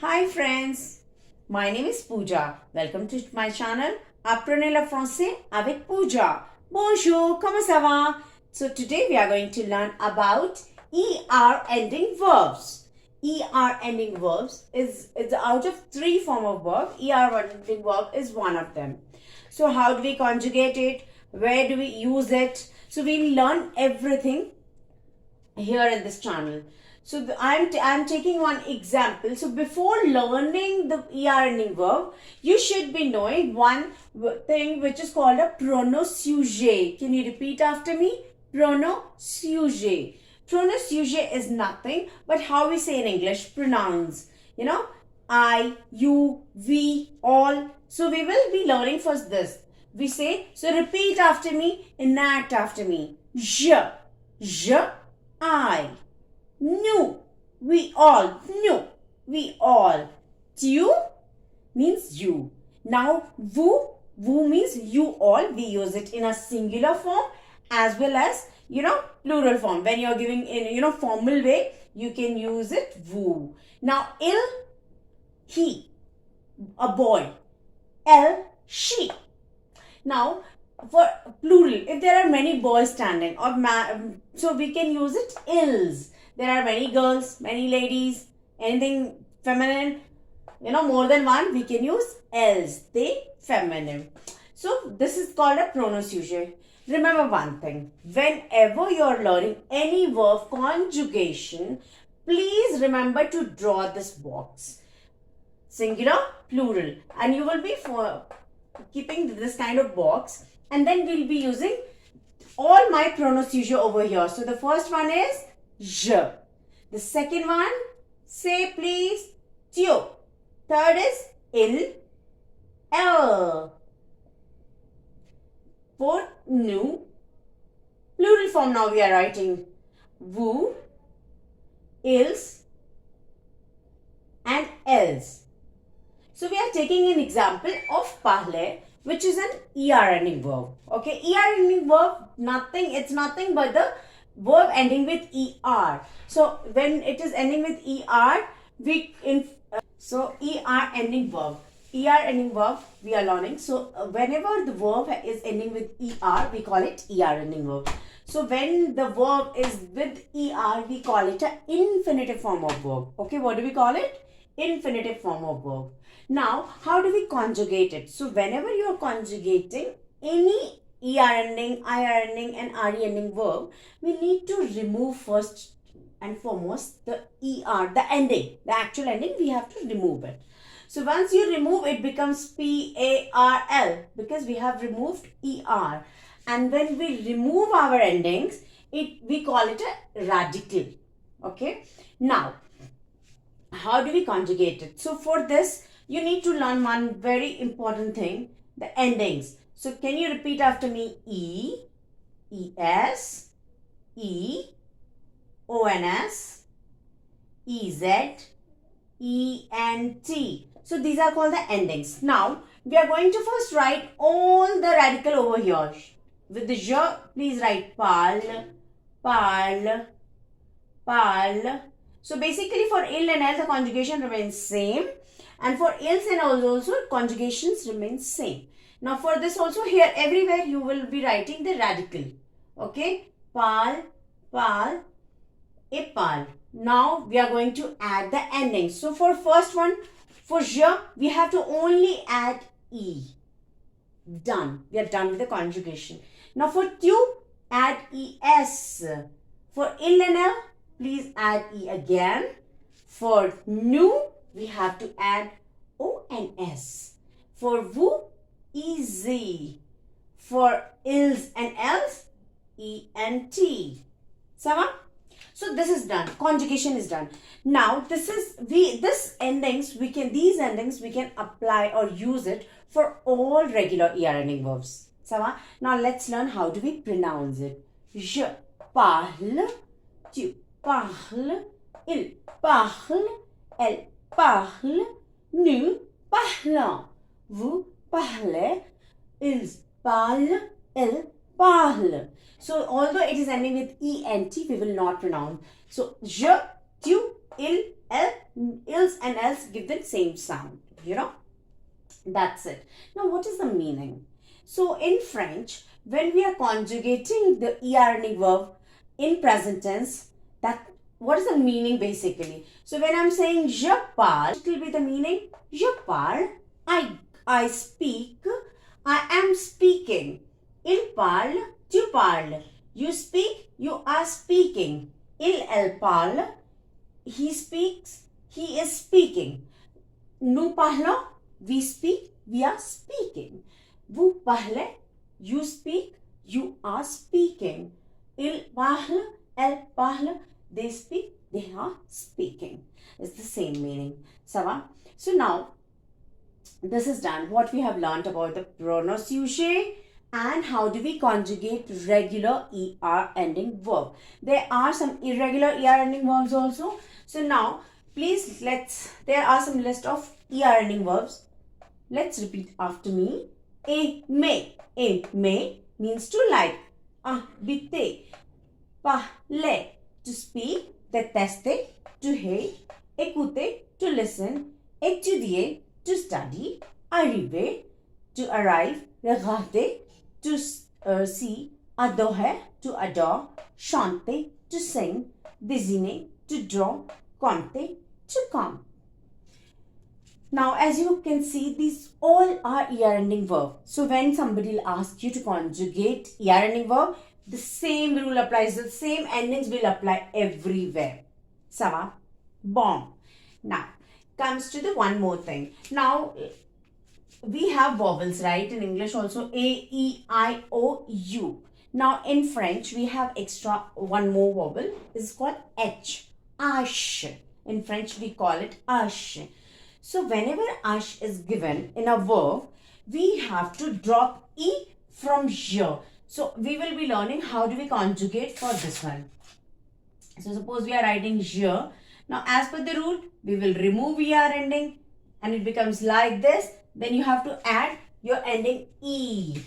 Hi friends, my name is Pooja. Welcome to my channel Apprenez le français avec Pooja. Bonjour, comment ça va? So today we are going to learn about ER ending verbs. ER ending verbs is out of three form of verb. ER ending verb is one of them. So how do we conjugate it? Where do we use it? So we'll learn everything here in this channel. So I'm taking one example. So before learning the ER ending verb, you should be knowing one thing which is called a pronom sujet. Can you repeat after me? Pronom sujet. Pronom sujet is nothing but how we say in English pronouns. You know, I, you, we, all. So we will be learning first this. We say, so repeat after me, enact after me. Je, I, nous, we all, nous, we all. Tu means you. Now, vous means you all. We use it in a singular form as well as, plural form. When you're giving in, formal way, you can use it vous. Now, il, he, a boy. Elle, she. Now, for plural, if there are many boys standing or so we can use it ils. There are many girls, many ladies, anything feminine, more than one, we can use else. They, feminine. So this is called a pronom sujet. Remember one thing, whenever you're learning any verb conjugation, please remember to draw this box. Singular, plural, and you will be keeping this kind of box, and then we'll be using all my pronom sujet over here. So the first one is je. The second one, say please, tu. Third is il, elle. Fourth, nous. Plural form now we are writing vous, ils, and elles. So we are taking an example of parler, which is an ER ending verb. Okay, ER ending verb, it's nothing but the verb ending with ER. So when it is ending with ER, so ER ending verb. ER ending verb we are learning. So whenever the verb is ending with ER, we call it ER ending verb. So when the verb is with ER, we call it an infinitive form of verb. Okay, what do we call it? Infinitive form of verb. Now, how do we conjugate it? So, whenever you are conjugating any ER ending, IR ending and RE ending verb, we need to remove first and foremost the ER, the ending, the actual ending, we have to remove it. So, once you remove it becomes PARL because we have removed ER. And when we remove our endings, we call it a radical. Okay. Now, how do we conjugate it? So, for this, you need to learn one very important thing, the endings. So, can you repeat after me? E, ES, E, ONS, EZ, ENT. So, these are called the endings. Now, we are going to first write all the radical over here. With the je, please write parle, parle, parle. So, basically for il and el, the conjugation remains same. And for ils and also conjugations remain same. Now for this also here everywhere you will be writing the radical. Okay. Pal, pal, epal. Now we are going to add the endings. So for first one, for je, we have to only add e. Done. We are done with the conjugation. Now for tu, add es. For il and el, please add e again. For nous, we have to add O and S. For vous, EZ. For ils and else, ENT. Sama? So this is done. Conjugation is done. Now these endings we can apply or use it for all regular ER ending verbs. Sama? Now let's learn how do we pronounce it. Je parle, tu parles, il parle, elle parle, nous parlons, vous parlez, ils parlent, elles parlent. So, although it is ending with ENT, we will not pronounce. So, je, tu, il, L, ils and else give the same sound. That's it. Now, what is the meaning? So, in French, when we are conjugating the er ending verb in present tense, that what is the meaning basically? So, when I'm saying je parle, it will be the meaning je parle, I speak, I am speaking. Il parle, tu parles. You speak, you are speaking. Elle parle, he speaks, he is speaking. Nous parlons, we speak, we are speaking. Vous parlez, you speak, you are speaking. Il parle, elle parle, they speak, they are speaking. It's the same meaning. Sava? So now, this is done. What we have learned about the pronoun sujet and how do we conjugate regular er ending verb. There are some irregular er ending verbs also. So now, please there are some list of er ending verbs. Let's repeat after me. Aimer. Aimer means to like. Habiter. Parler. To speak. Détester. To hate. Écouter. To listen. Étudier. To study. Arriver. To arrive. Regarder. To see. Adorer. To adore. Chanter. To sing. Dessiner. To draw. Compter. To count. Now, as you can see, these all are er ending verb. So, when somebody will ask you to conjugate er ending verb, the same rule applies. The same endings will apply everywhere. Sava? Bon. Now, comes to the one more thing. Now, we have vowels, right? In English also, A, E, I, O, U. Now, in French, we have extra one more vowel. This is called H. H. In French, we call it H. So, whenever ash is given in a verb, we have to drop e from je. So, we will be learning how do we conjugate for this one. So, suppose we are writing je. Now, as per the rule, we will remove er ending and it becomes like this. Then you have to add your ending e.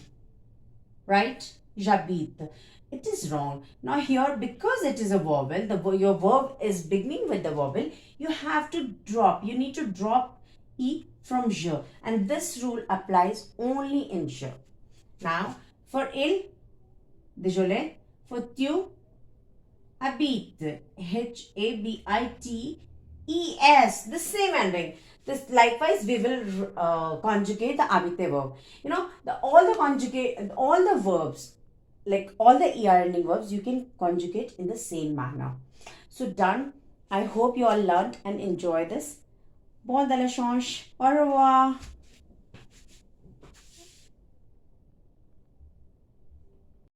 Right? J'habite. It is wrong. Now here, because it is a vowel, your verb is beginning with the vowel, you have to drop. You need to drop e from je. And this rule applies only in je. Now, for il, désolé, for tu, habite, H-A-B-I-T-E-S, the same ending. This likewise we will conjugate the habite verb. All the verbs, like all the er ending verbs, you can conjugate in the same manner. So done. I hope you all learned and enjoy this. Bon de la chance. Au revoir.